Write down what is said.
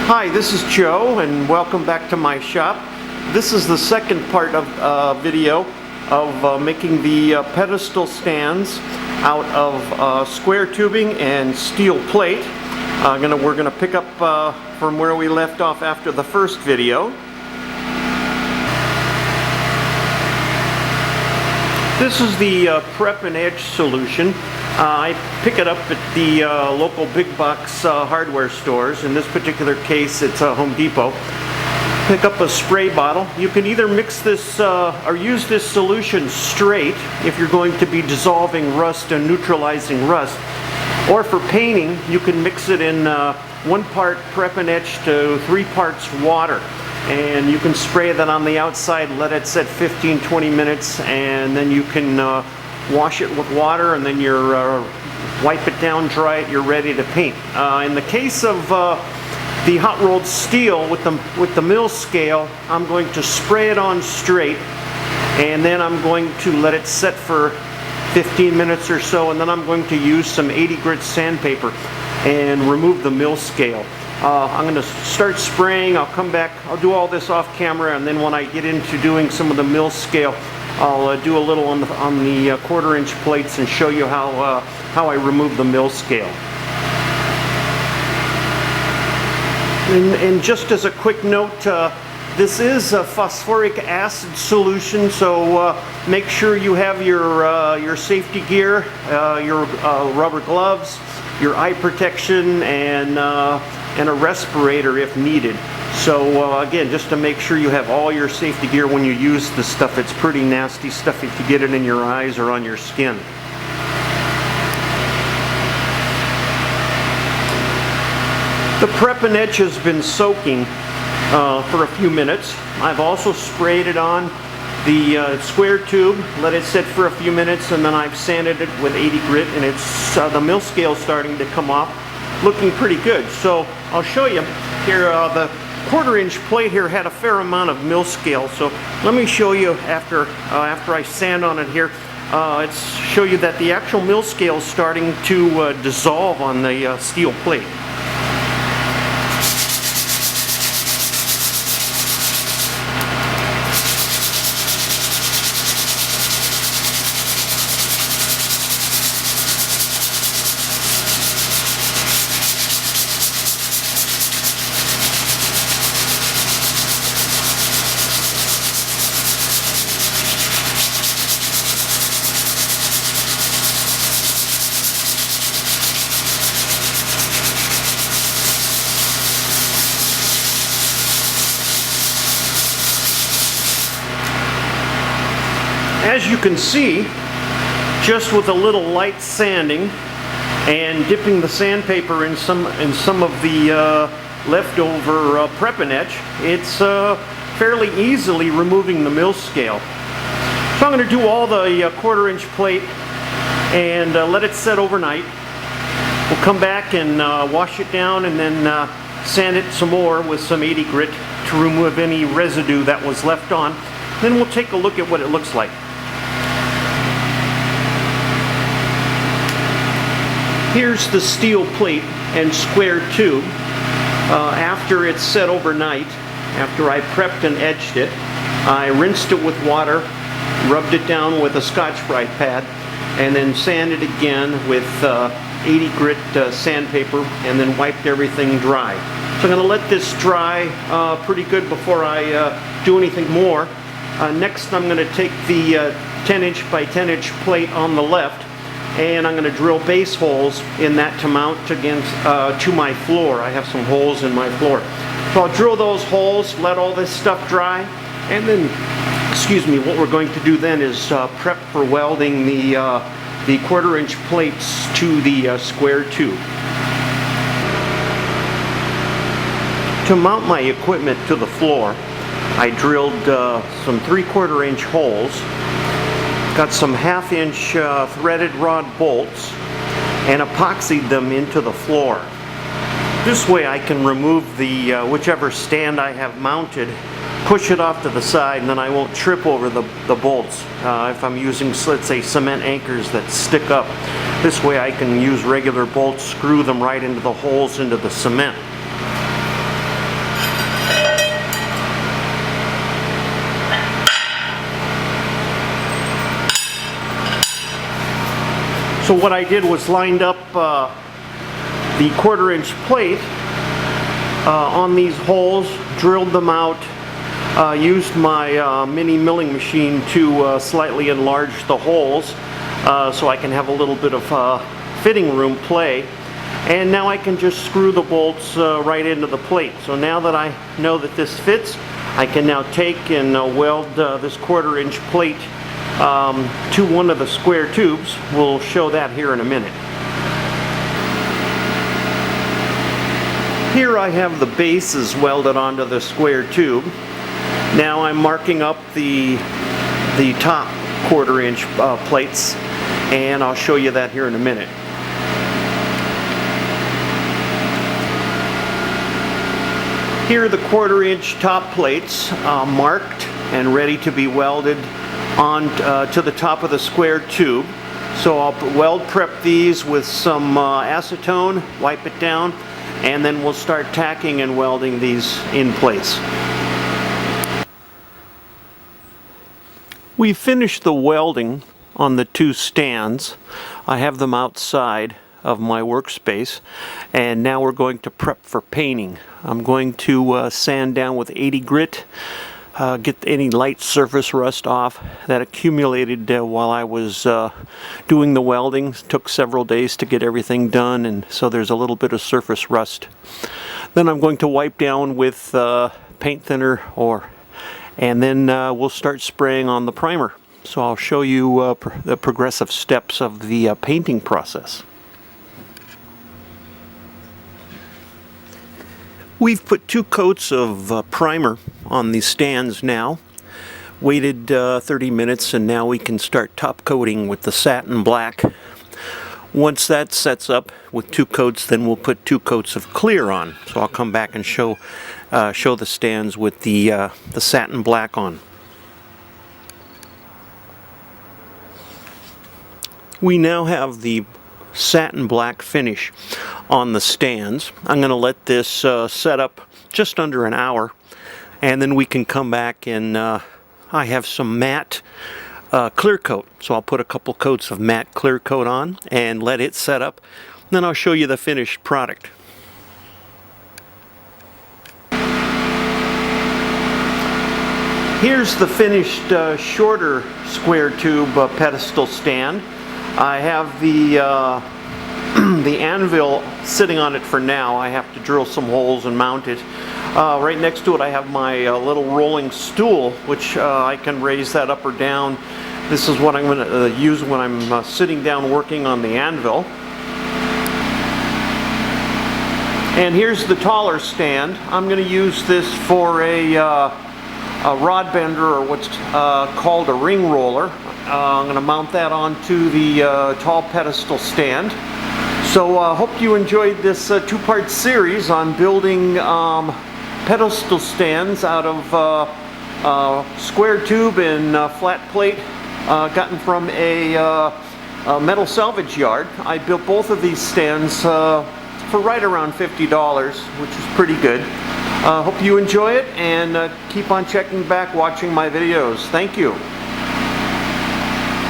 Hi, this is Joe and welcome back to my shop. This is the second part of video of making the pedestal stands out of square tubing and steel plate. We're going to pick up from where we left off after the first video. This is the prep and edge solution. I pick it up at the local big box hardware stores. In this particular case, it's Home Depot. Pick up a spray bottle. You can either mix this or use this solution straight if you're going to be dissolving rust and neutralizing rust. Or for painting, you can mix it in 1 part prep and etch to 3 parts water. And you can spray that on the outside, let it set 15-20 minutes, and then you can wash it with water, and then you're wipe it down, dry it, you're ready to paint. In the case of the hot rolled steel with the mill scale, I'm going to spray it on straight, and then I'm going to let it set for 15 minutes or so, and then I'm going to use some 80 grit sandpaper and remove the mill scale. I'm going to start spraying. I'll come back, I'll do all this off camera, and then when I get into doing some of the mill scale, I'll do a little on the 1/4 inch plates and show you how I remove the mill scale. And just as a quick note, this is a phosphoric acid solution, so make sure you have your safety gear, your rubber gloves, your eye protection, and a respirator if needed. So again, just to make sure you have all your safety gear when you use this stuff. It's pretty nasty stuff if you get it in your eyes or on your skin. The prep and etch has been soaking for a few minutes. I've also sprayed it on the square tube, let it sit for a few minutes, and then I've sanded it with 80 grit, and it's the mill scale starting to come off, looking pretty good. So I'll show you here. The 1/4 inch plate here had a fair amount of mill scale, so let me show you after I sand on it here. Show you that the actual mill scale is starting to dissolve on the steel plate. As you can see, just with a little light sanding and dipping the sandpaper in some of the leftover prep and etch, it's fairly easily removing the mill scale. So I'm going to do all the 1/4 inch plate and let it set overnight. We'll come back and wash it down, and then sand it some more with some 80 grit to remove any residue that was left on. Then we'll take a look at what it looks like. Here's the steel plate and square tube. After it's set overnight, after I prepped and etched it, I rinsed it with water, rubbed it down with a Scotch-Brite pad, and then sanded again with 80 grit sandpaper, and then wiped everything dry. So I'm going to let this dry pretty good before I do anything more. Next, I'm going to take the 10 inch by 10 inch plate on the left, and I'm going to drill base holes in that to mount against to my floor. I have some holes in my floor. So I'll drill those holes, let all this stuff dry, and then, what we're going to do then is prep for welding the 1/4 inch plates to the square tube. To mount my equipment to the floor, I drilled some 3/4 inch holes. Got some 1/2 inch threaded rod bolts and epoxied them into the floor. This way I can remove the whichever stand I have mounted, push it off to the side, and then I won't trip over the bolts if I'm using, let's say, cement anchors that stick up. This way I can use regular bolts, screw them right into the holes into the cement. So what I did was lined up the 1/4-inch plate on these holes, drilled them out, used my mini milling machine to slightly enlarge the holes so I can have a little bit of fitting room play. And now I can just screw the bolts right into the plate. So now that I know that this fits, I can now take and weld this 1/4-inch plate to one of the square tubes. We'll show that here in a minute. Here I have the bases welded onto the square tube. Now I'm marking up the top 1/4-inch plates, and I'll show you that here in a minute. Here are the 1/4-inch top plates marked and ready to be welded on to the top of the square tube. So I'll weld prep these with some acetone, wipe it down, and then we'll start tacking and welding these in place. We finished the welding on the 2 stands. I have them outside of my workspace, and now we're going to prep for painting. I'm going to sand down with 80 grit, get any light surface rust off that accumulated while I was doing the welding. It took several days to get everything done, and so there's a little bit of surface rust. Then I'm going to wipe down with paint thinner, and then we'll start spraying on the primer. So I'll show you the progressive steps of the painting process. We've put 2 coats of primer on these stands now, waited 30 minutes, and now we can start top coating with the satin black. Once that sets up with 2 coats, then we'll put 2 coats of clear on. So I'll come back and show the stands with the satin black on. We now have the satin black finish on the stands. I'm going to let this set up just under an hour, and then we can come back and I have some matte clear coat. So I'll put a couple coats of matte clear coat on and let it set up. Then I'll show you the finished product. Here's the finished shorter square tube pedestal stand. I have the anvil sitting on it for now. I have to drill some holes and mount it. Right next to it I have my little rolling stool, which I can raise that up or down. This is what I'm going to use when I'm sitting down working on the anvil. And here's the taller stand. I'm going to use this for a rod bender, or what's called a ring roller. I'm going to mount that onto the tall pedestal stand. So hope you enjoyed this 2-part series on building pedestal stands out of square tube and flat plate gotten from a metal salvage yard. I built both of these stands for right around $50, which is pretty good. Hope you enjoy it, and keep on checking back, watching my videos. Thank you.